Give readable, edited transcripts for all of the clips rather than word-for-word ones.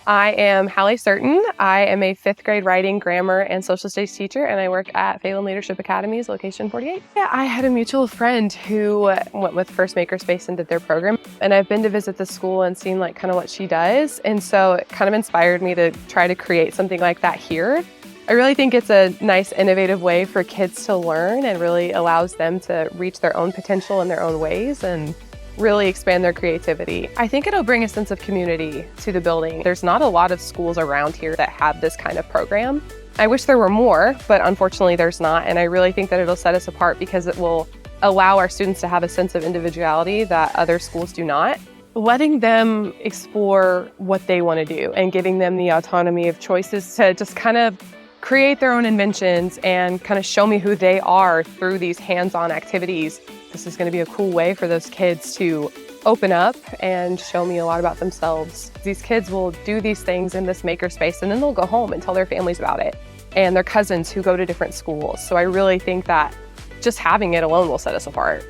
I am Hallie Certain. I am a 5th grade writing, grammar, and social studies teacher, and I work at Phalen Leadership Academy's location 48. Yeah, I had a mutual friend who went with First Makerspace and did their program, and I've been to visit the school and seen kind of what she does, and so it kind of inspired me to try to create something like that here. I really think it's a nice, innovative way for kids to learn and really allows them to reach their own potential in their own ways and really expand their creativity. I think it'll bring a sense of community to the building. There's not a lot of schools around here that have this kind of program. I wish there were more, but unfortunately there's not. And I really think that it'll set us apart because it will allow our students to have a sense of individuality that other schools do not. Letting them explore what they want to do and giving them the autonomy of choices to just kind of create their own inventions and kind of show me who they are through these hands-on activities. This is going to be a cool way for those kids to open up and show me a lot about themselves. These kids will do these things in this makerspace and then they'll go home and tell their families about it and their cousins who go to different schools. So I really think that just having it alone will set us apart.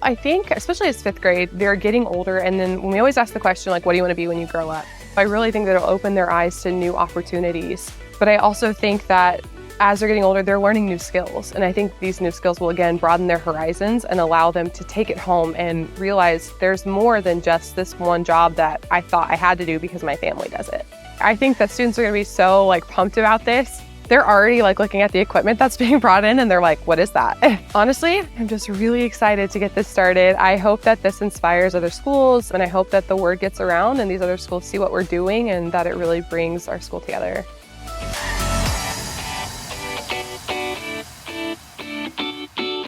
I think, especially as 5th grade, they're getting older, and then when we always ask the question, what do you want to be when you grow up? I really think that it'll open their eyes to new opportunities. But I also think that as they're getting older, they're learning new skills. And I think these new skills will, again, broaden their horizons and allow them to take it home and realize there's more than just this one job that I thought I had to do because my family does it. I think that students are going to be so pumped about this. They're already looking at the equipment that's being brought in and they're like, what is that? Honestly, I'm just really excited to get this started. I hope that this inspires other schools, and I hope that the word gets around and these other schools see what we're doing and that it really brings our school together.